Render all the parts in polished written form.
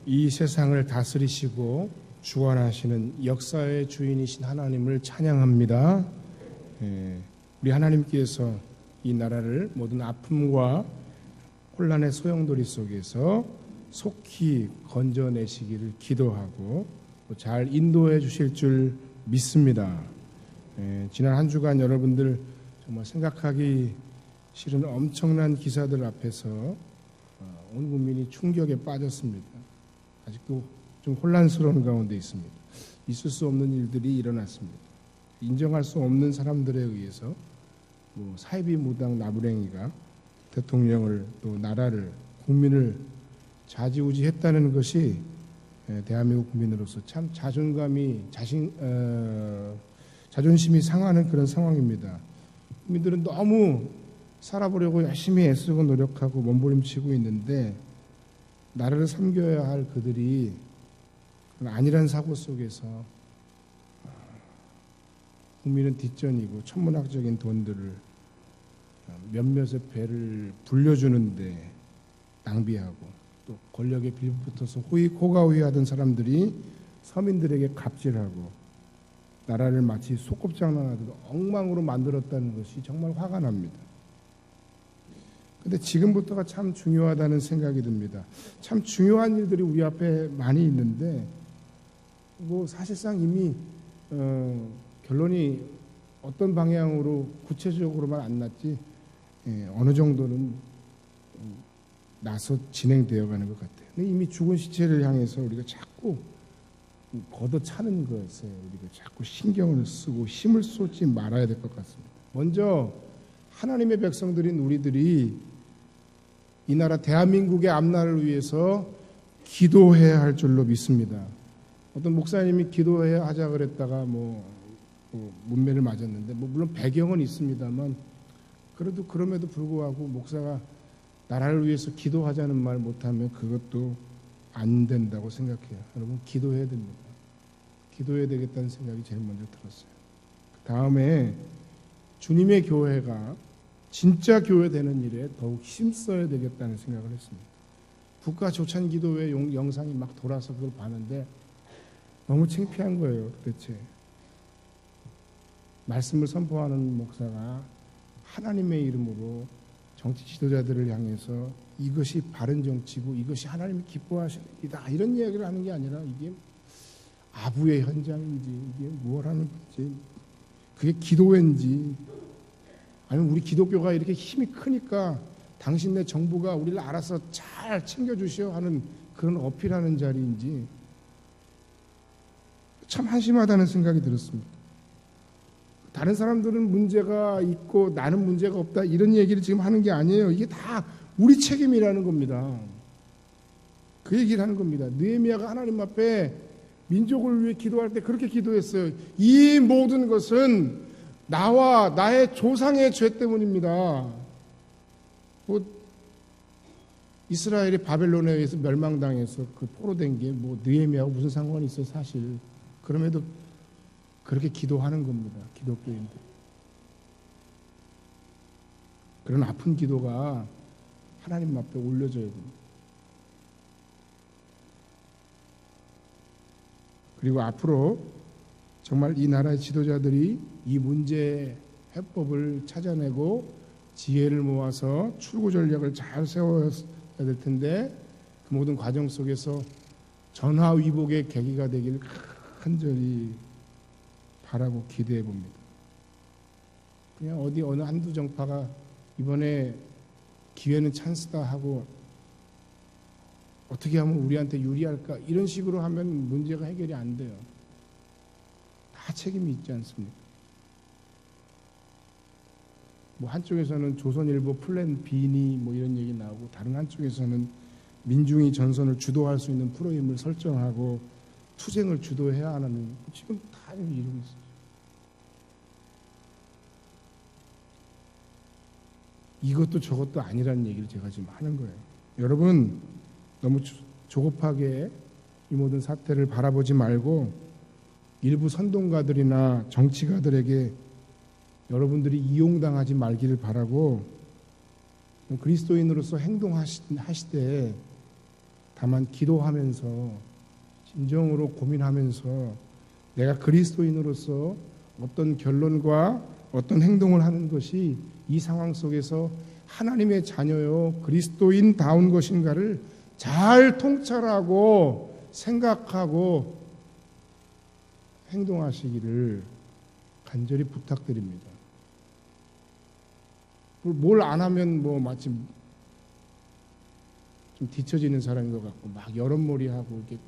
이 세상을 다스리시고 주관하시는 역사의 주인이신 하나님을 찬양합니다. 우리 하나님께서 이 나라를 모든 아픔과 혼란의 소용돌이 속에서 속히 건져내시기를 기도하고 잘 인도해 주실 줄 믿습니다. 지난 한 주간 여러분들 정말 생각하기 싫은 엄청난 기사들 앞에서 온 국민이 충격에 빠졌습니다. 아직도 좀 혼란스러운 가운데 있습니다. 있을 수 없는 일들이 일어났습니다. 인정할 수 없는 사람들에 의해서 사이비 무당 나부랭이가 대통령을 또 나라를 국민을 좌지우지했다는 것이 대한민국 국민으로서 참 자존심이 상하는 그런 상황입니다. 국민들은 너무 살아보려고 열심히 애쓰고 노력하고 몸부림치고 있는데 나라를 섬겨야 할 그들이 안일한 사고 속에서 국민은 뒷전이고 천문학적인 돈들을 몇몇의 배를 불려주는데 낭비하고 또 권력에 빌붙어서 호가호위하던 사람들이 서민들에게 갑질하고 나라를 마치 소꿉장난하듯 엉망으로 만들었다는 것이 정말 화가 납니다. 근데 지금부터가 참 중요하다는 생각이 듭니다. 참 중요한 일들이 우리 앞에 많이 있는데 사실상 이미 결론이 어떤 방향으로 구체적으로만 안 났지 어느 정도는 나서 진행되어 가는 것 같아요. 근데 이미 죽은 시체를 향해서 우리가 자꾸 걷어차는 것에 우리가 자꾸 신경을 쓰고 힘을 쏟지 말아야 될 것 같습니다. 먼저 하나님의 백성들인 우리들이 이 나라 대한민국의 앞날을 위해서 기도해야 할 줄로 믿습니다. 어떤 목사님이 기도해야 하자 그랬다가 문매를 맞았는데 물론 배경은 있습니다만 그래도 그럼에도 불구하고 목사가 나라를 위해서 기도하자는 말 못하면 그것도 안 된다고 생각해요. 여러분 기도해야 됩니다. 기도해야 되겠다는 생각이 제일 먼저 들었어요. 그 다음에 주님의 교회가 진짜 교회 되는 일에 더욱 힘써야 되겠다는 생각을 했습니다. 국가 조찬 기도회 영상이 막 돌아서 그걸 봤는데 너무 창피한 거예요. 도대체 말씀을 선포하는 목사가 하나님의 이름으로 정치 지도자들을 향해서 이것이 바른 정치고 이것이 하나님이 기뻐하시는 일이다 이런 이야기를 하는 게 아니라 이게 아부의 현장인지 이게 뭘 하는 건지 그게 기도회인지 아니면 우리 기독교가 이렇게 힘이 크니까 당신네 정부가 우리를 알아서 잘 챙겨주시오 하는 그런 어필하는 자리인지 참 한심하다는 생각이 들었습니다. 다른 사람들은 문제가 있고 나는 문제가 없다 이런 얘기를 지금 하는 게 아니에요. 이게 다 우리 책임이라는 겁니다. 그 얘기를 하는 겁니다. 느헤미야가 하나님 앞에 민족을 위해 기도할 때 그렇게 기도했어요. 이 모든 것은 나와 나의 조상의 죄 때문입니다. 이스라엘이 바벨론에 의해서 멸망당해서 그 포로된 게 느헤미야하고 무슨 상관이 있어요 사실. 그럼에도 그렇게 기도하는 겁니다. 기독교인들. 그런 아픈 기도가 하나님 앞에 올려져야 됩니다. 그리고 앞으로 정말 이 나라의 지도자들이 이 문제 해법을 찾아내고 지혜를 모아서 출구 전략을 잘 세워야 될 텐데 그 모든 과정 속에서 전화위복의 계기가 되길 간절히 바라고 기대해 봅니다. 그냥 어느 한두 정파가 이번에 기회는 찬스다 하고 어떻게 하면 우리한테 유리할까 이런 식으로 하면 문제가 해결이 안 돼요. 다 책임이 있지 않습니까? 한쪽에서는 조선일보 플랜 B니 이런 얘기 나오고 다른 한쪽에서는 민중이 전선을 주도할 수 있는 프로그램을 설정하고 투쟁을 주도해야 하는 지금 다 이러고 있어요. 이것도 저것도 아니라는 얘기를 제가 지금 하는 거예요. 여러분 너무 조급하게 이 모든 사태를 바라보지 말고 일부 선동가들이나 정치가들에게 여러분들이 이용당하지 말기를 바라고 그리스도인으로서 행동하시되 다만 기도하면서 진정으로 고민하면서 내가 그리스도인으로서 어떤 결론과 어떤 행동을 하는 것이 이 상황 속에서 하나님의 자녀요 그리스도인다운 것인가를 잘 통찰하고 생각하고 행동하시기를 간절히 부탁드립니다. 뭘 안 하면 뭐 마치 좀 뒤처지는 사람인 것 같고 막 여론몰이하고 이렇게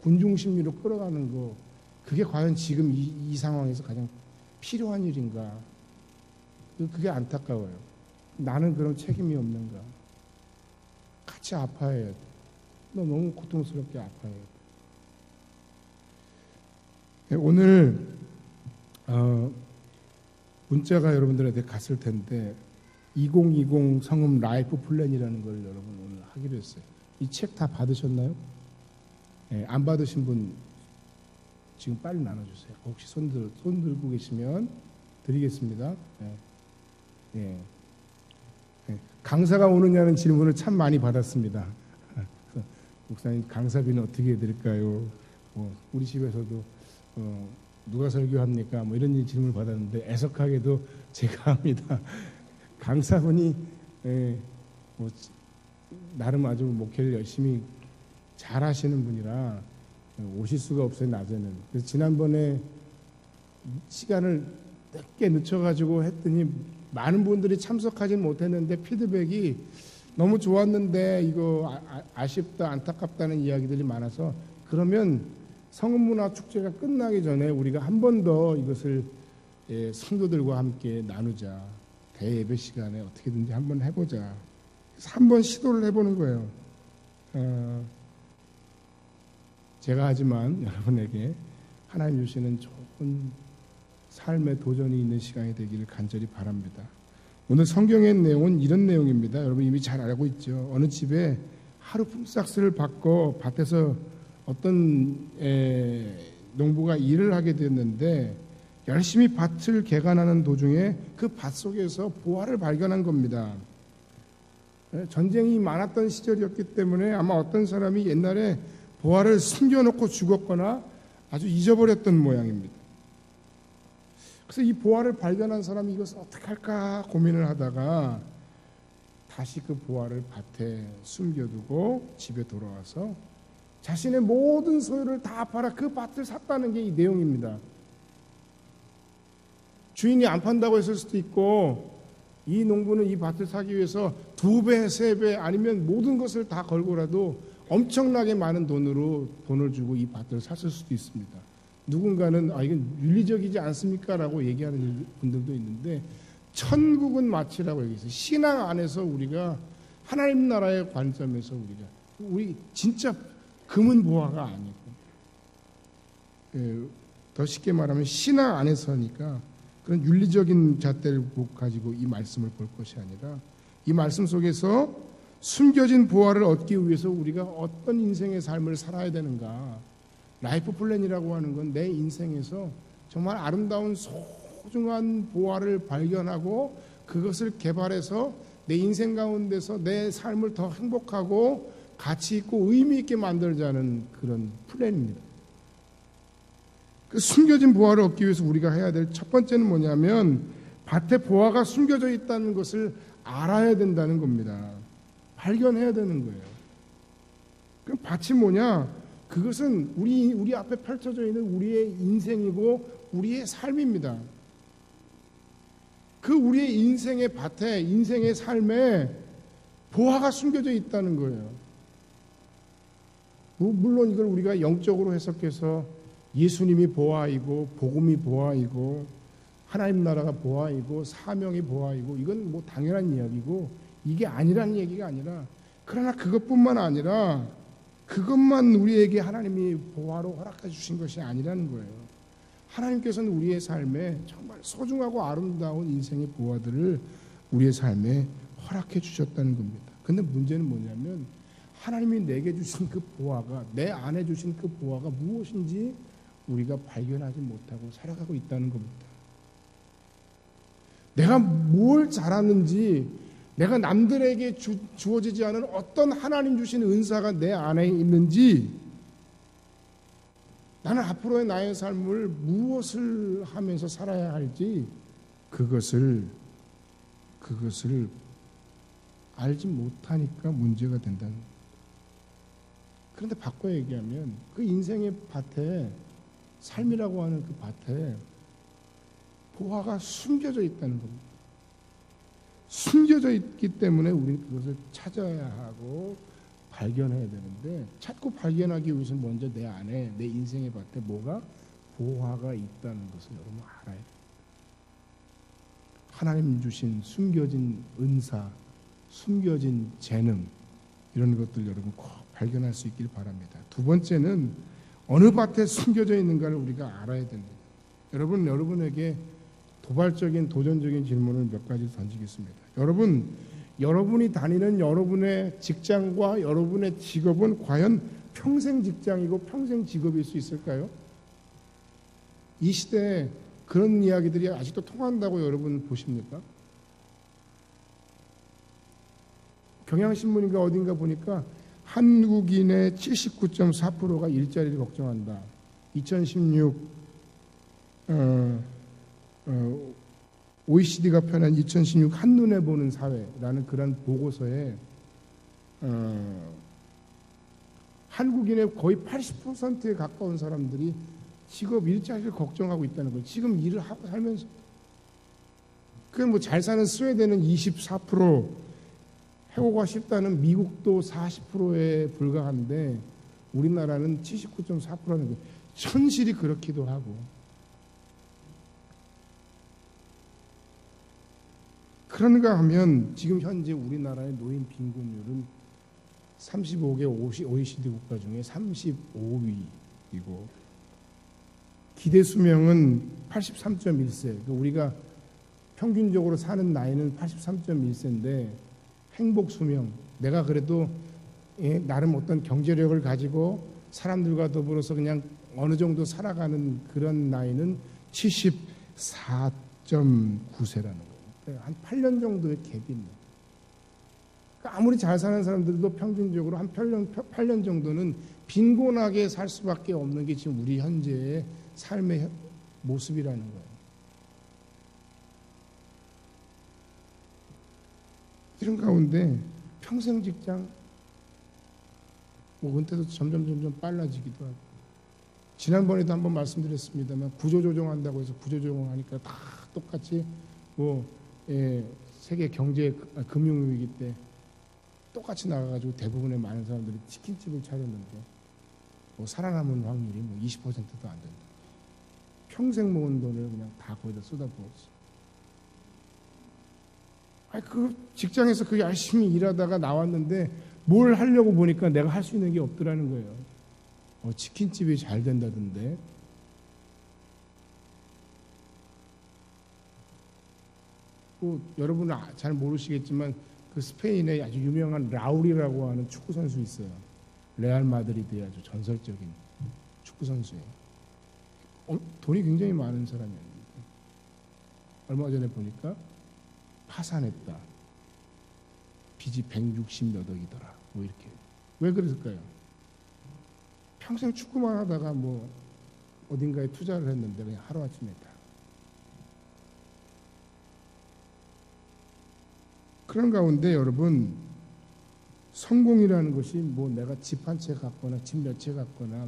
군중심리로 끌어가는 거, 그게 과연 지금 이 상황에서 가장 필요한 일인가? 그게 안타까워요. 나는 그런 책임이 없는가? 같이 아파해야 돼. 너무 고통스럽게 아파해야 돼. 오늘 문자가 여러분들한테 갔을 텐데 2020 성음 라이프 플랜이라는 걸 여러분 오늘 하기로 했어요. 이 책 다 받으셨나요? 안 받으신 분 지금 빨리 나눠주세요. 혹시 손 들고 계시면 드리겠습니다. 강사가 오느냐는 질문을 참 많이 받았습니다. 목사님 강사비는 어떻게 해드릴까요? 우리 집에서도 누가 설교합니까? 뭐 이런 질문을 받았는데 애석하게도 제가 합니다. 강사분이 나름 아주 목회를 열심히 잘 하시는 분이라 오실 수가 없어요, 낮에는. 그래서 지난번에 시간을 늦게 늦춰가지고 했더니 많은 분들이 참석하지 못했는데 피드백이 너무 좋았는데 이거 아쉽다, 안타깝다는 이야기들이 많아서 그러면 성은문화 축제가 끝나기 전에 우리가 한 번 더 이것을 성도들과 함께 나누자. 대예배 시간에 어떻게든지 한번 해보자. 그래서 한번 시도를 해보는 거예요. 제가 하지만 여러분에게 하나님 주시는 좋은 삶의 도전이 있는 시간이 되기를 간절히 바랍니다. 오늘 성경의 내용은 이런 내용입니다. 여러분 이미 잘 알고 있죠. 어느 집에 하루 품삯을 받고 밭에서 어떤 농부가 일을 하게 됐는데 열심히 밭을 개간하는 도중에 그 밭 속에서 보화를 발견한 겁니다. 전쟁이 많았던 시절이었기 때문에 아마 어떤 사람이 옛날에 보화를 숨겨놓고 죽었거나 아주 잊어버렸던 모양입니다. 그래서 이 보화를 발견한 사람이 이것을 어떻게 할까 고민을 하다가 다시 그 보화를 밭에 숨겨두고 집에 돌아와서 자신의 모든 소유를 다 팔아 그 밭을 샀다는 게 이 내용입니다. 주인이 안 판다고 했을 수도 있고 이 농부는 이 밭을 사기 위해서 2배, 3배 아니면 모든 것을 다 걸고라도 엄청나게 많은 돈을 주고 이 밭을 샀을 수도 있습니다. 누군가는 이건 윤리적이지 않습니까? 라고 얘기하는 분들도 있는데 천국은 마치라고 얘기했어요. 신앙 안에서 우리가 하나님 나라의 관점에서 우리 진짜 금은 보화가 아니고 더 쉽게 말하면 신앙 안에서니까 그런 윤리적인 잣대를 가지고 이 말씀을 볼 것이 아니라 이 말씀 속에서 숨겨진 보화를 얻기 위해서 우리가 어떤 인생의 삶을 살아야 되는가. 라이프 플랜이라고 하는 건 내 인생에서 정말 아름다운 소중한 보화를 발견하고 그것을 개발해서 내 인생 가운데서 내 삶을 더 행복하고 가치 있고 의미 있게 만들자는 그런 플랜입니다. 그 숨겨진 보화를 얻기 위해서 우리가 해야 될 첫 번째는 뭐냐면 밭에 보화가 숨겨져 있다는 것을 알아야 된다는 겁니다. 발견해야 되는 거예요. 그럼 밭이 뭐냐? 그것은 우리 앞에 펼쳐져 있는 우리의 인생이고 우리의 삶입니다. 그 우리의 인생의 밭에, 인생의 삶에 보화가 숨겨져 있다는 거예요. 물론 이걸 우리가 영적으로 해석해서 예수님이 보화이고 복음이 보화이고 하나님 나라가 보화이고 사명이 보화이고 이건 뭐 당연한 이야기고 이게 아니라는 얘기가 아니라 그러나 그것뿐만 아니라 그것만 우리에게 하나님이 보화로 허락해 주신 것이 아니라는 거예요. 하나님께서는 우리의 삶에 정말 소중하고 아름다운 인생의 보화들을 우리의 삶에 허락해 주셨다는 겁니다. 근데 문제는 뭐냐면 하나님이 내게 주신 그 보화가 내 안에 주신 그 보화가 무엇인지 우리가 발견하지 못하고 살아가고 있다는 겁니다. 내가 뭘 잘하는지 내가 남들에게 주어지지 않은 어떤 하나님 주신 은사가 내 안에 있는지, 나는 앞으로의 나의 삶을 무엇을 하면서 살아야 할지 그것을 알지 못하니까 문제가 된다는 거예요. 그런데 바꿔 얘기하면 그 인생의 밭에, 삶이라고 하는 그 밭에 보화가 숨겨져 있다는 겁니다. 숨겨져 있기 때문에 우리는 그것을 찾아야 하고 발견해야 되는데, 찾고 발견하기 위해서는 먼저 내 안에, 내 인생의 밭에 뭐가 보화가 있다는 것을 여러분 알아야 돼요. 하나님 주신 숨겨진 은사, 숨겨진 재능, 이런 것들 여러분 꼭 발견할 수 있길 바랍니다. 두 번째는 어느 밭에 숨겨져 있는가를 우리가 알아야 됩니다. 여러분에게 도발적인, 도전적인 질문을 몇 가지 던지겠습니다. 여러분이 다니는 여러분의 직장과 여러분의 직업은 과연 평생 직장이고 평생 직업일 수 있을까요? 이 시대에 그런 이야기들이 아직도 통한다고 여러분 보십니까? 경향신문인가 어딘가 보니까 한국인의 79.4%가 일자리를 걱정한다. 2016 OECD가 펴낸 2016 한눈에 보는 사회라는 그런 보고서에 한국인의 거의 80%에 가까운 사람들이 직업 일자리를 걱정하고 있다는 거예요. 지금 일을 하고 살면서. 그 뭐 잘 사는 스웨덴은 24%, 해고가 쉽다는 미국도 40%에 불과한데 우리나라는 79.4%라는 거예요. 현실이 그렇기도 하고. 그런가 하면 지금 현재 우리나라의 노인 빈곤율은 35개 OECD 국가 중에 35위이고 기대 수명은 83.1세. 그러니까 우리가 평균적으로 사는 나이는 83.1세인데 행복 수명, 내가 그래도 나름 어떤 경제력을 가지고 사람들과 더불어서 그냥 어느 정도 살아가는 그런 나이는 74.9세라는 거예요. 한 8년 정도의 갭이 있네요. 그러니까 아무리 잘 사는 사람들도 평균적으로 한 8년 정도는 빈곤하게 살 수밖에 없는 게 지금 우리 현재의 삶의 모습이라는 거예요. 이런 가운데 평생 직장, 은퇴도 점점 빨라지기도 하고, 지난번에도 한번 말씀드렸습니다만 구조조정한다고 해서 구조조정하니까 다 똑같이 세계 경제 금융위기 때 똑같이 나가가지고 대부분의 많은 사람들이 치킨집을 차렸는데 살아남은 확률이 20%도 안 된다. 평생 모은 돈을 그냥 다 거기다 쏟아부었어. 그 직장에서 그 열심히 일하다가 나왔는데 뭘 하려고 보니까 내가 할 수 있는 게 없더라는 거예요. 치킨집이 잘 된다던데. 여러분은 잘 모르시겠지만 그 스페인에 아주 유명한 라울이라고 하는 축구 선수 있어요. 레알 마드리드의 아주 전설적인 축구 선수예요. 돈이 굉장히 많은 사람이었는데 얼마 전에 보니까 파산했다. 빚이 160몇 억이더라. 이렇게. 왜 그랬을까요? 평생 축구만 하다가 어딘가에 투자를 했는데 그냥 하루아침에 다. 그런 가운데 여러분, 성공이라는 것이 내가 집 한 채 갖거나 집 몇 채 갖거나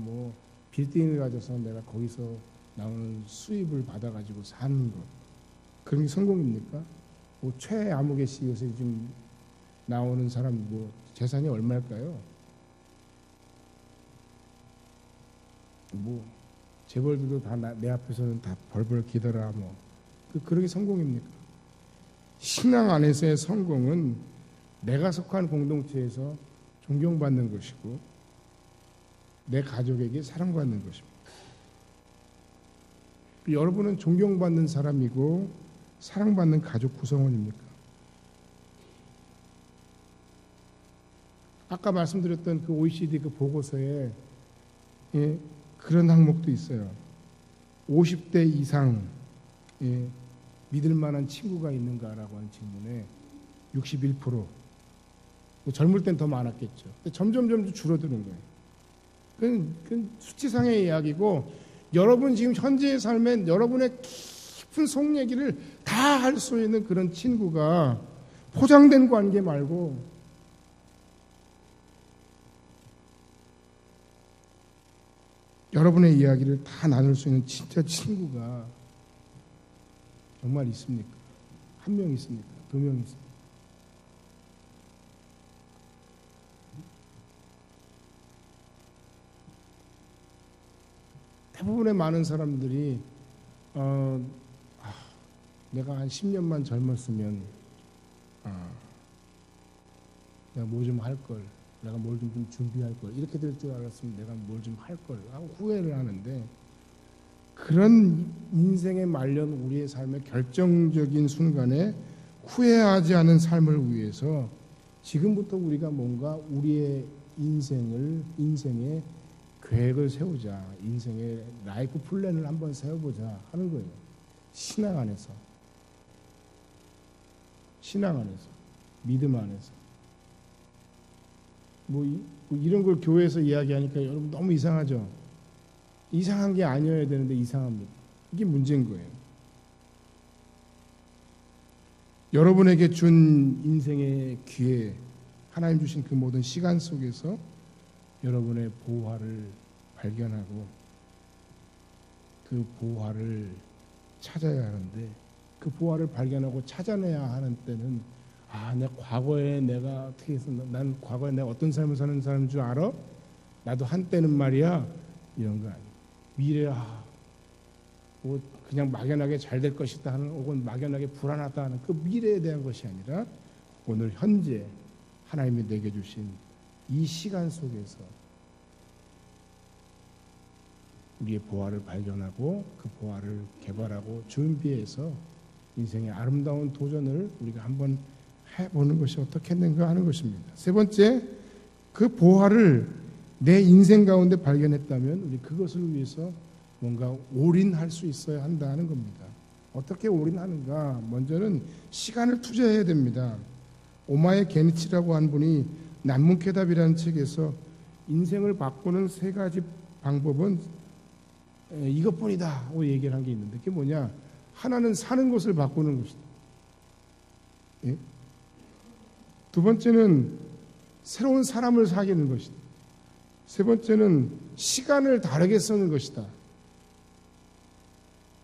빌딩을 가져서 내가 거기서 나오는 수입을 받아가지고 사는 것, 그런 게 성공입니까? 최아무개 씨 요새 지금 나오는 사람 재산이 얼마일까요? 재벌들도 다 내 앞에서는 다 벌벌 기더라. 그런 게 성공입니까? 신앙 안에서의 성공은 내가 속한 공동체에서 존경받는 것이고 내 가족에게 사랑받는 것입니다. 여러분은 존경받는 사람이고 사랑받는 가족 구성원입니까? 아까 말씀드렸던 그 OECD 그 보고서에 그런 항목도 있어요. 50대 이상 믿을 만한 친구가 있는가라고 하는 질문에 61%. 뭐 젊을 땐 더 많았겠죠. 근데 점점 줄어드는 거예요. 그건 수치상의 이야기고, 여러분 지금 현재의 삶에 여러분의 깊은 속 얘기를 다 할 수 있는 그런 친구가 포장된 관계 말고 여러분의 이야기를 다 나눌 수 있는 진짜 친구가 정말 있습니까? 한 명 있습니까? 두 명 있습니까? 대부분의 많은 사람들이 내가 한 10년만 젊었으면 내가 뭐 좀 할 걸, 내가 뭘 좀 준비할 걸, 이렇게 될 줄 알았으면 내가 뭘 좀 할 걸 하고 후회를 하는데, 그런 인생의 말년 우리의 삶의 결정적인 순간에 후회하지 않은 삶을 위해서 지금부터 우리가 뭔가 우리의 인생의 계획을 세우자, 인생의 라이프 플랜을 한번 세워보자 하는 거예요. 신앙 안에서, 믿음 안에서. 이런 걸 교회에서 이야기하니까 여러분 너무 이상하죠? 이상한 게 아니어야 되는데 이상합니다. 이게 문제인 거예요. 여러분에게 준 인생의 기회, 하나님 주신 그 모든 시간 속에서 여러분의 보화를 발견하고 그 보화를 찾아야 하는데, 그 보화를 발견하고 찾아내야 하는 때는 내 과거에 내가 어떻게 해서, 난 과거에 내가 어떤 삶을 사는 사람인 줄 알아? 나도 한때는 말이야, 이런 거 아니에요. 미래야 뭐 그냥 막연하게 잘 될 것이다 하는, 혹은 막연하게 불안하다 하는 그 미래에 대한 것이 아니라 오늘 현재 하나님이 내게 주신 이 시간 속에서 우리의 보화를 발견하고 그 보화를 개발하고 준비해서 인생의 아름다운 도전을 우리가 한번 해보는 것이 어떻겠는가 하는 것입니다. 세 번째, 그 보화를 내 인생 가운데 발견했다면 우리 그것을 위해서 뭔가 올인할 수 있어야 한다는 겁니다. 어떻게 올인하는가? 먼저는 시간을 투자해야 됩니다. 오마에 게니치라고 한 분이 난문케답이라는 책에서 인생을 바꾸는 세 가지 방법은 이것뿐이다 하고 얘기를 한 게 있는데, 그게 뭐냐? 하나는 사는 것을 바꾸는 것이다. 예? 두 번째는 새로운 사람을 사귀는 것이다. 세 번째는 시간을 다르게 쓰는 것이다.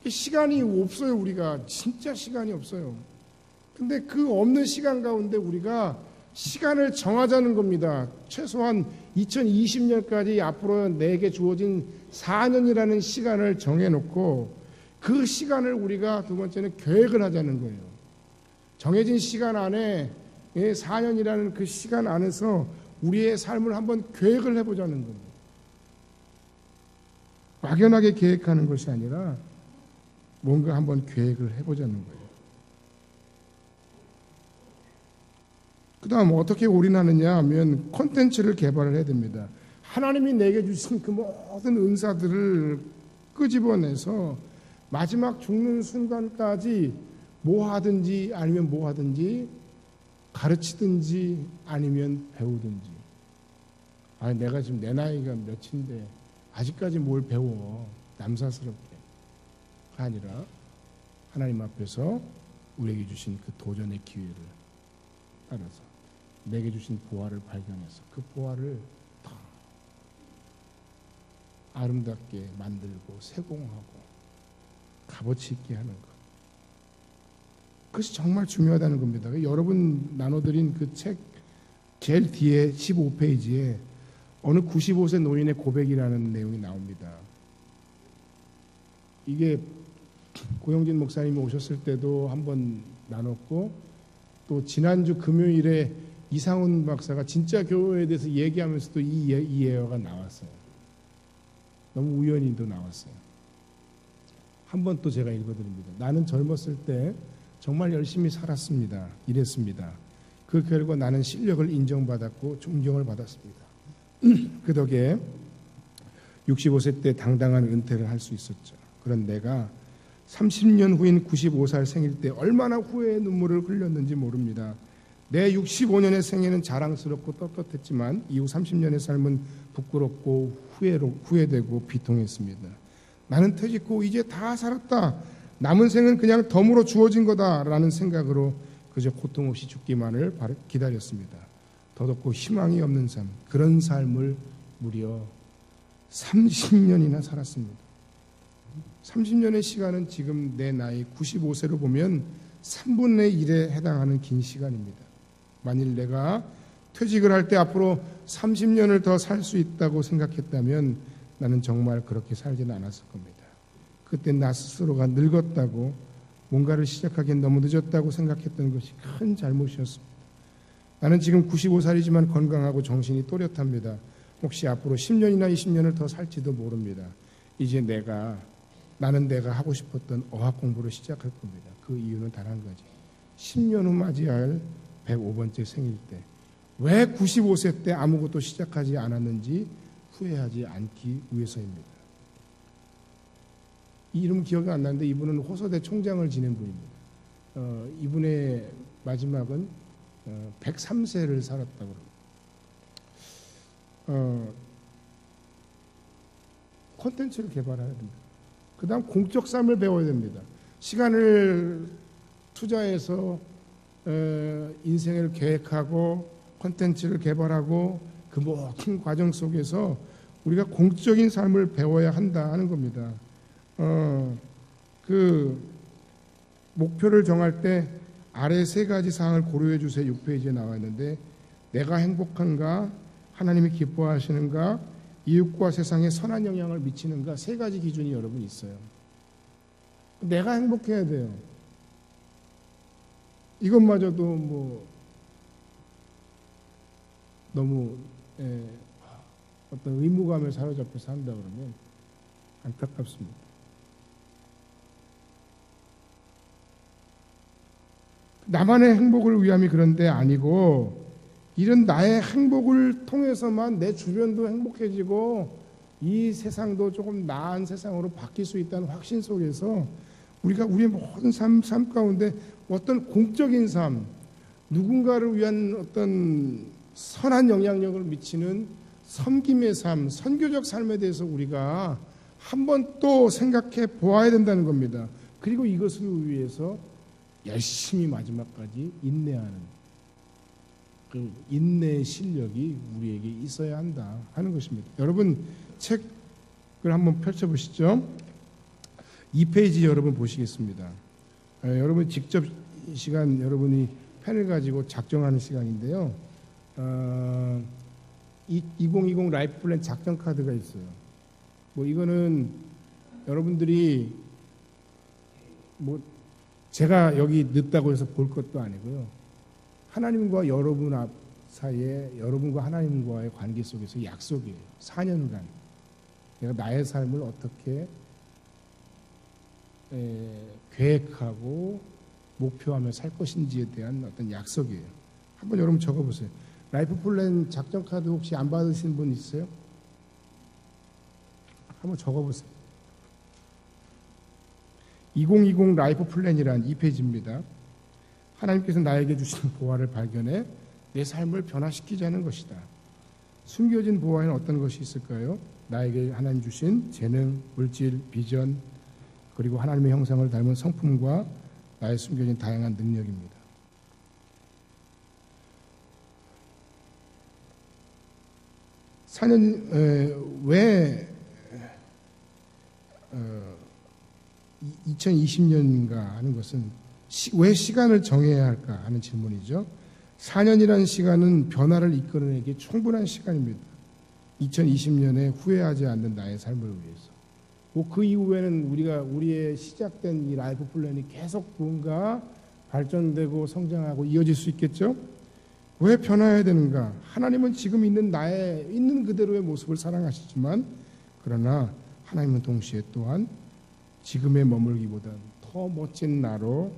시간이 없어요. 우리가 진짜 시간이 없어요. 근데 그 없는 시간 가운데 우리가 시간을 정하자는 겁니다. 최소한 2020년까지 앞으로 내게 주어진 4년이라는 시간을 정해놓고 그 시간을 우리가, 두 번째는 계획을 하자는 거예요. 정해진 시간 안에 4년이라는 그 시간 안에서 우리의 삶을 한번 계획을 해보자는 겁니다. 막연하게 계획하는 것이 아니라 뭔가 한번 계획을 해보자는 거예요. 그 다음 어떻게 올인하느냐 하면 콘텐츠를 개발을 해야 됩니다. 하나님이 내게 주신 그 모든 은사들을 끄집어내서 마지막 죽는 순간까지 뭐 하든지, 아니면 뭐 하든지, 가르치든지 아니면 배우든지. 내가 지금 내 나이가 몇인데 아직까지 뭘 배워, 남사스럽게. 아니라 하나님 앞에서 우리에게 주신 그 도전의 기회를 따라서 내게 주신 보화를 발견해서 그 보화를 더 아름답게 만들고 세공하고 값어치 있게 하는 것. 그것이 정말 중요하다는 겁니다. 여러분 나눠드린 그 책 제일 뒤에 15페이지에 어느 95세 노인의 고백이라는 내용이 나옵니다. 이게 고영진 목사님이 오셨을 때도 한번 나눴고, 또 지난주 금요일에 이상훈 박사가 진짜 교회에 대해서 얘기하면서도 이 예화가 나왔어요. 너무 우연히도 나왔어요. 한번 또 제가 읽어드립니다. 나는 젊었을 때 정말 열심히 살았습니다. 이랬습니다. 그 결과 나는 실력을 인정받았고 존경을 받았습니다. 그 덕에 65세 때 당당한 은퇴를 할 수 있었죠. 그런 내가 30년 후인 95살 생일 때 얼마나 후회의 눈물을 흘렸는지 모릅니다. 내 65년의 생애는 자랑스럽고 떳떳했지만 이후 30년의 삶은 부끄럽고 후회되고 비통했습니다. 나는 퇴직 후 이제 다 살았다. 남은 생은 그냥 덤으로 주어진 거다라는 생각으로 그저 고통 없이 죽기만을 기다렸습니다. 더덥고 희망이 없는 삶, 그런 삶을 무려 30년이나 살았습니다. 30년의 시간은 지금 내 나이 95세로 보면 3분의 1에 해당하는 긴 시간입니다. 만일 내가 퇴직을 할 때 앞으로 30년을 더 살 수 있다고 생각했다면 나는 정말 그렇게 살지는 않았을 겁니다. 그때 나 스스로가 늙었다고, 뭔가를 시작하기엔 너무 늦었다고 생각했던 것이 큰 잘못이었습니다. 나는 지금 95살이지만 건강하고 정신이 또렷합니다. 혹시 앞으로 10년이나 20년을 더 살지도 모릅니다. 이제 나는 내가 하고 싶었던 어학 공부를 시작할 겁니다. 그 이유는 단 한 가지. 10년 후 맞이할 105번째 생일 때 왜 95세 때 아무것도 시작하지 않았는지 후회하지 않기 위해서입니다. 이 이름 기억이 안 나는데 이분은 호서대 총장을 지낸 분입니다. 이분의 마지막은 103세를 살았다고 합니다. 콘텐츠를 개발해야 됩니다. 그 다음 공적 삶을 배워야 됩니다. 시간을 투자해서 인생을 계획하고 콘텐츠를 개발하고 그 모든 과정 속에서 우리가 공적인 삶을 배워야 한다 하는 겁니다. 그 목표를 정할 때 아래 세 가지 사항을 고려해 주세요. 6페이지에 나와 있는데, 내가 행복한가, 하나님이 기뻐하시는가, 이웃과 세상에 선한 영향을 미치는가, 세 가지 기준이 여러분 있어요. 내가 행복해야 돼요. 이것마저도 뭐 너무 어떤 의무감에 사로잡혀 산다 그러면 안타깝습니다. 나만의 행복을 위함이 그런데 아니고, 이런 나의 행복을 통해서만 내 주변도 행복해지고 이 세상도 조금 나은 세상으로 바뀔 수 있다는 확신 속에서 우리가 우리의 모든 삶 가운데 어떤 공적인 삶, 누군가를 위한 어떤 선한 영향력을 미치는 섬김의 삶, 선교적 삶에 대해서 우리가 한번 또 생각해 보아야 된다는 겁니다. 그리고 이것을 위해서 열심히 마지막까지 인내하는 그 인내의 실력이 우리에게 있어야 한다 하는 것입니다. 여러분 책을 한번 펼쳐보시죠. 2페이지 여러분 보시겠습니다. 여러분 직접 이 시간 여러분이 펜을 가지고 작정하는 시간인데요. 2020 라이프 플랜 작전 카드가 있어요. 뭐 이거는 여러분들이 뭐 제가 여기 늦다고 해서 볼 것도 아니고요. 하나님과 여러분 사이에 여러분과 하나님과의 관계 속에서 약속이에요. 4년간 내가 나의 삶을 어떻게 계획하고 목표하며 살 것인지에 대한 어떤 약속이에요. 한번 여러분 적어보세요. 라이프 플랜 작전 카드 혹시 안 받으신 분 있어요? 한번 적어보세요. 2020 라이프 플랜이란 2페이지입니다. 하나님께서 나에게 주신 보화를 발견해 내 삶을 변화시키자는 것이다. 숨겨진 보화에는 어떤 것이 있을까요? 나에게 하나님 주신 재능, 물질, 비전, 그리고 하나님의 형상을 닮은 성품과 나의 숨겨진 다양한 능력입니다. 왜 2020년인가 하는 것은 왜 시간을 정해야 할까 하는 질문이죠. 4년이라는 시간은 변화를 이끌어내기 충분한 시간입니다. 2020년에 후회하지 않는 나의 삶을 위해서. 그 이후에는 우리의 시작된 이 라이프 플랜이 계속 뭔가 발전되고 성장하고 이어질 수 있겠죠. 왜 변화해야 되는가? 하나님은 지금 있는 그대로의 모습을 사랑하시지만, 그러나 하나님은 동시에 또한 지금에 머물기보다 더 멋진 나로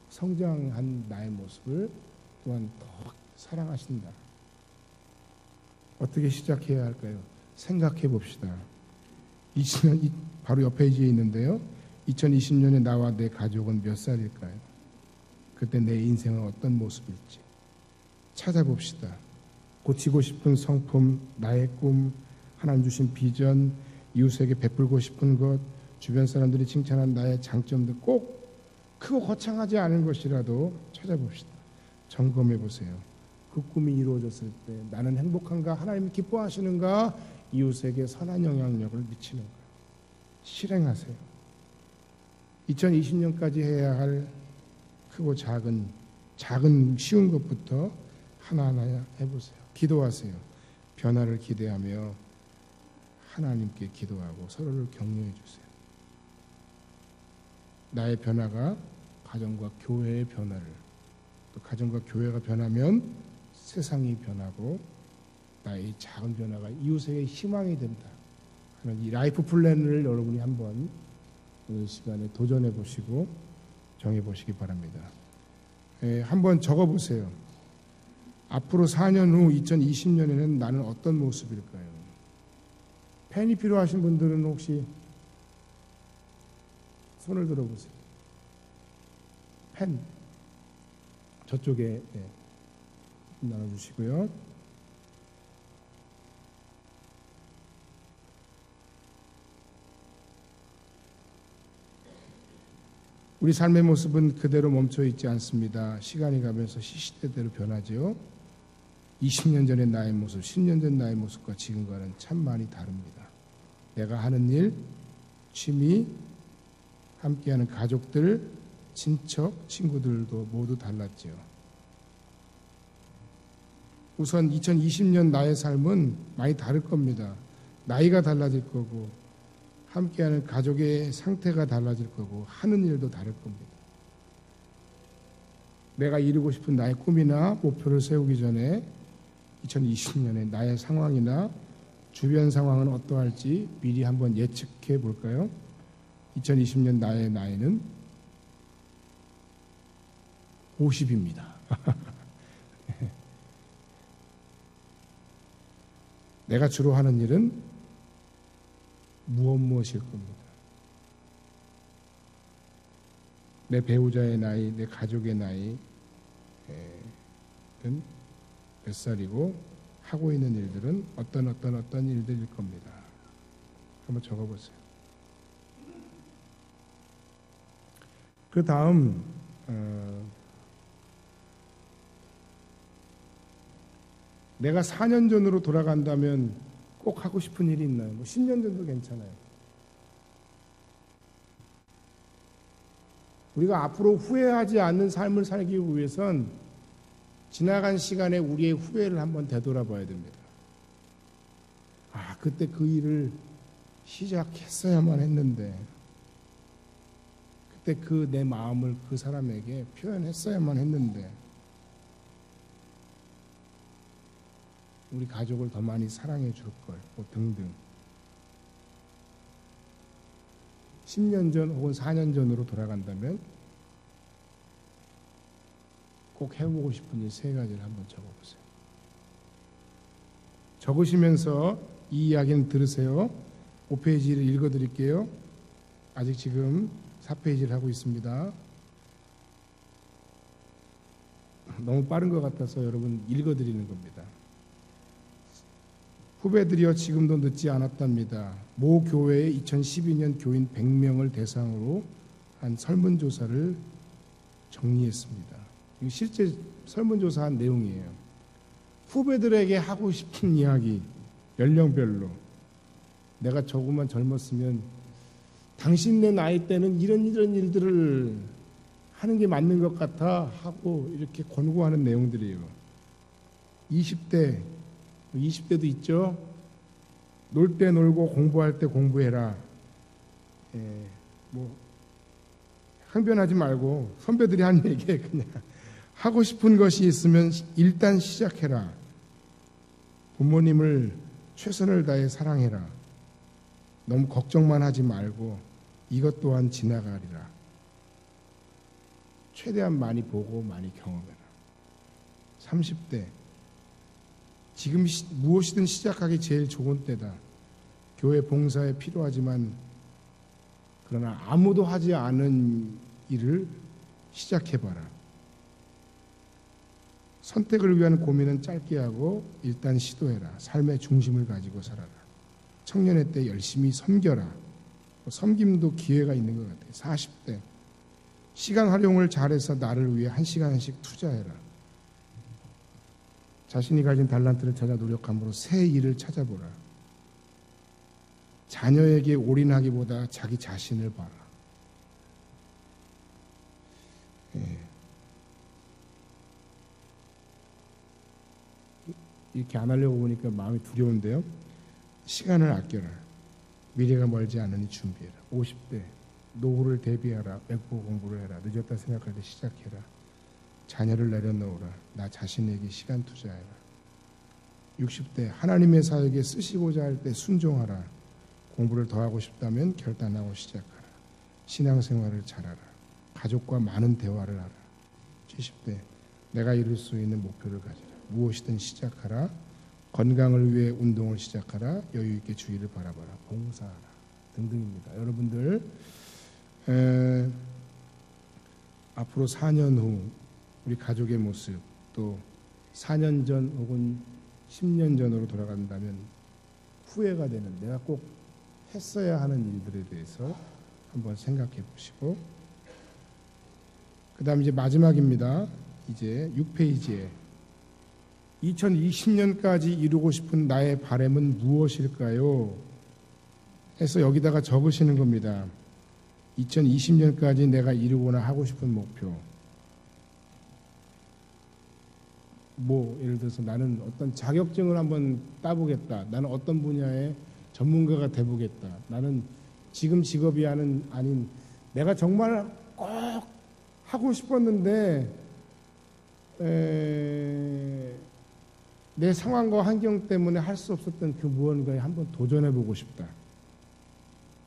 성장한 나의 모습을 또한 더 사랑하신다. 어떻게 시작해야 할까요? 생각해 봅시다. 바로 옆 페이지에 있는데요. 2020년에 나와 내 가족은 몇 살일까요? 그때 내 인생은 어떤 모습일지. 찾아봅시다. 고치고 싶은 성품, 나의 꿈, 하나님 주신 비전, 이웃에게 베풀고 싶은 것, 주변 사람들이 칭찬한 나의 장점들 꼭 크고 거창하지 않은 것이라도 찾아봅시다. 점검해 보세요. 그 꿈이 이루어졌을 때 나는 행복한가? 하나님이 기뻐하시는가? 이웃에게 선한 영향력을 미치는가? 실행하세요. 2020년까지 해야 할 크고 작은 쉬운 것부터 하나하나 해보세요. 기도하세요. 변화를 기대하며 하나님께 기도하고 서로를 격려해 주세요. 나의 변화가 가정과 교회의 변화를, 또 가정과 교회가 변하면 세상이 변하고 나의 작은 변화가 이웃에게 희망이 된다 하는 이 라이프 플랜을 여러분이 한번 오늘 시간에 도전해 보시고 정해 보시기 바랍니다. 한번 적어 보세요. 앞으로 4년 후 2020년에는 나는 어떤 모습일까요? 펜이 필요하신 분들은 혹시 손을 들어보세요. 펜 저쪽에 나눠주시고요. 우리 삶의 모습은 그대로 멈춰 있지 않습니다. 시간이 가면서 시시때때로 변하죠. 20년 전의 나의 모습, 10년 전 나의 모습과 지금과는 참 많이 다릅니다. 내가 하는 일, 취미, 함께하는 가족들, 친척, 친구들도 모두 달랐죠. 우선 2020년 나의 삶은 많이 다를 겁니다. 나이가 달라질 거고 함께하는 가족의 상태가 달라질 거고 하는 일도 다를 겁니다. 내가 이루고 싶은 나의 꿈이나 목표를 세우기 전에 2020년에 나의 상황이나 주변 상황은 어떠할지 미리 한번 예측해 볼까요? 2020년 나의 나이는 50입니다. 내가 주로 하는 일은 무엇일 겁니다. 내 배우자의 나이, 내 가족의 나이는 몇 살이고 하고 있는 일들은 어떤 일들일 겁니다. 한번 적어보세요. 그 다음 내가 4년 전으로 돌아간다면 꼭 하고 싶은 일이 있나요? 10년 전도 괜찮아요. 우리가 앞으로 후회하지 않는 삶을 살기 위해선 지나간 시간에 우리의 후회를 한번 되돌아봐야 됩니다. 그때 그 일을 시작했어야만 했는데, 그때 그 내 마음을 그 사람에게 표현했어야만 했는데, 우리 가족을 더 많이 사랑해 줄 걸, 뭐 등등. 10년 전 혹은 4년 전으로 돌아간다면 꼭 해보고 싶은 일 3가지를 한번 적어보세요. 적으시면서 이 이야기는 들으세요. 5페이지를 읽어드릴게요. 아직 지금 4페이지를 하고 있습니다. 너무 빠른 것 같아서 여러분 읽어드리는 겁니다. 후배들이여 지금도 늦지 않았답니다. 모 교회의 2012년 교인 100명을 대상으로 한 설문조사를 정리했습니다. 이거 실제 설문조사한 내용이에요. 후배들에게 하고 싶은 이야기, 연령별로. 내가 조금만 젊었으면 당신네 나이 때는 이런 일들을 하는 게 맞는 것 같아 하고 이렇게 권고하는 내용들이에요. 20대도 있죠. 놀 때 놀고 공부할 때 공부해라. 항변하지 말고 선배들이 한 얘기에 그냥 하고 싶은 것이 있으면 일단 시작해라. 부모님을 최선을 다해 사랑해라. 너무 걱정만 하지 말고 이것 또한 지나가리라. 최대한 많이 보고 많이 경험해라. 30대 지금 무엇이든 시작하기 제일 좋은 때다. 교회 봉사에 필요하지만 그러나 아무도 하지 않은 일을 시작해봐라. 선택을 위한 고민은 짧게 하고 일단 시도해라. 삶의 중심을 가지고 살아라. 청년의 때 열심히 섬겨라. 섬김도 기회가 있는 것 같아요. 40대 시간 활용을 잘해서 나를 위해 1시간씩 투자해라. 자신이 가진 달란트를 찾아 노력함으로 새 일을 찾아보라. 자녀에게 올인하기보다 자기 자신을 봐라. 예. 이렇게 안 하려고 보니까 마음이 두려운데요. 시간을 아껴라. 미래가 멀지 않으니 준비해라. 50대 노후를 대비하라. 외국어 공부를 해라. 늦었다 생각할 때 시작해라. 자녀를 내려놓으라. 나 자신에게 시간 투자해라. 60대 하나님의 사역에 쓰시고자 할 때 순종하라. 공부를 더 하고 싶다면 결단하고 시작하라. 신앙생활을 잘하라. 가족과 많은 대화를 하라. 70대 내가 이룰 수 있는 목표를 가지라. 무엇이든 시작하라. 건강을 위해 운동을 시작하라. 여유 있게 주위를 바라봐라. 봉사하라. 등등입니다. 여러분들 앞으로 4년 후 우리 가족의 모습, 또 4년 전 혹은 10년 전으로 돌아간다면 후회가 되는, 내가 꼭 했어야 하는 일들에 대해서 한번 생각해 보시고, 그 다음 이제 마지막입니다. 이제 6페이지에 2020년까지 이루고 싶은 나의 바람은 무엇일까요? 해서 여기다가 적으시는 겁니다. 2020년까지 내가 이루거나 하고 싶은 목표. 뭐 예를 들어서 나는 어떤 자격증을 한번 따보겠다. 나는 어떤 분야의 전문가가 돼보겠다. 나는 지금 직업이 아닌 내가 정말 꼭 하고 싶었는데 내 상황과 환경 때문에 할 수 없었던 그 무언가에 한번 도전해보고 싶다.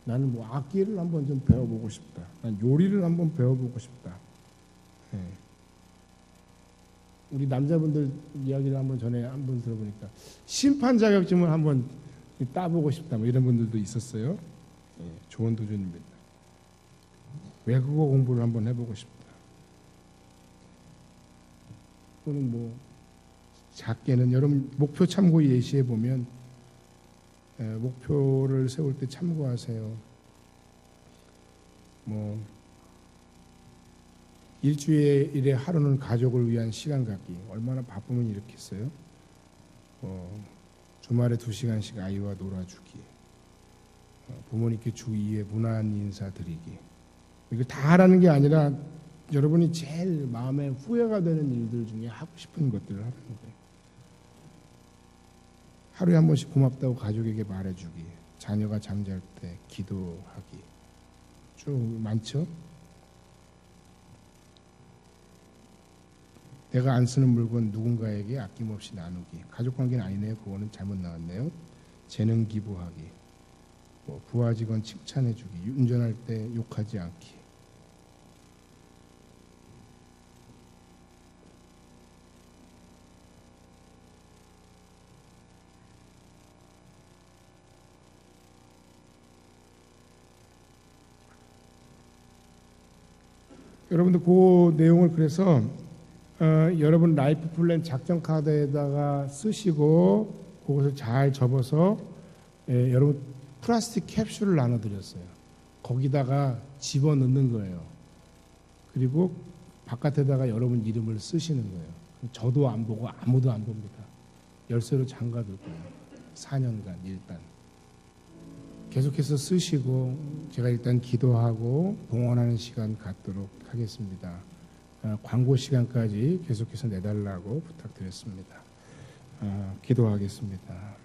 나는 뭐 악기를 한번 좀 배워보고 싶다. 난 요리를 한번 배워보고 싶다. 네. 우리 남자분들 이야기를 한번 전에 한번 들어보니까 심판 자격증을 한번 따보고 싶다. 뭐 이런 분들도 있었어요. 네. 좋은 도전입니다. 외국어 공부를 한번 해보고 싶다. 또는 뭐 작게는 여러분 목표 참고 예시해 보면 목표를 세울 때 참고하세요. 뭐 일주일에 하루는 가족을 위한 시간 갖기. 얼마나 바쁘면 이렇게 써요. 주말에 2시간씩 아이와 놀아주기. 부모님께 주 2회 문안 인사 드리기. 이거 다 하라는 게 아니라 여러분이 제일 마음에 후회가 되는 일들 중에 하고 싶은 것들을 하는 거예요. 하루에 한 번씩 고맙다고 가족에게 말해주기. 자녀가 잠잘 때 기도하기. 쭉 많죠? 내가 안 쓰는 물건 누군가에게 아낌없이 나누기. 가족관계는 아니네요. 그거는 잘못 나왔네요. 재능 기부하기. 뭐 부하 직원 칭찬해주기. 운전할 때 욕하지 않기. 여러분들 그 내용을 그래서 여러분 라이프 플랜 작전 카드에다가 쓰시고 그것을 잘 접어서 여러분 플라스틱 캡슐을 나눠드렸어요. 거기다가 집어넣는 거예요. 그리고 바깥에다가 여러분 이름을 쓰시는 거예요. 저도 안 보고 아무도 안 봅니다. 열쇠로 잠가둘 거예요. 4년간 일단. 계속해서 쓰시고 제가 일단 기도하고 봉헌하는 시간 갖도록 하겠습니다. 광고 시간까지 계속해서 내달라고 부탁드렸습니다. 기도하겠습니다.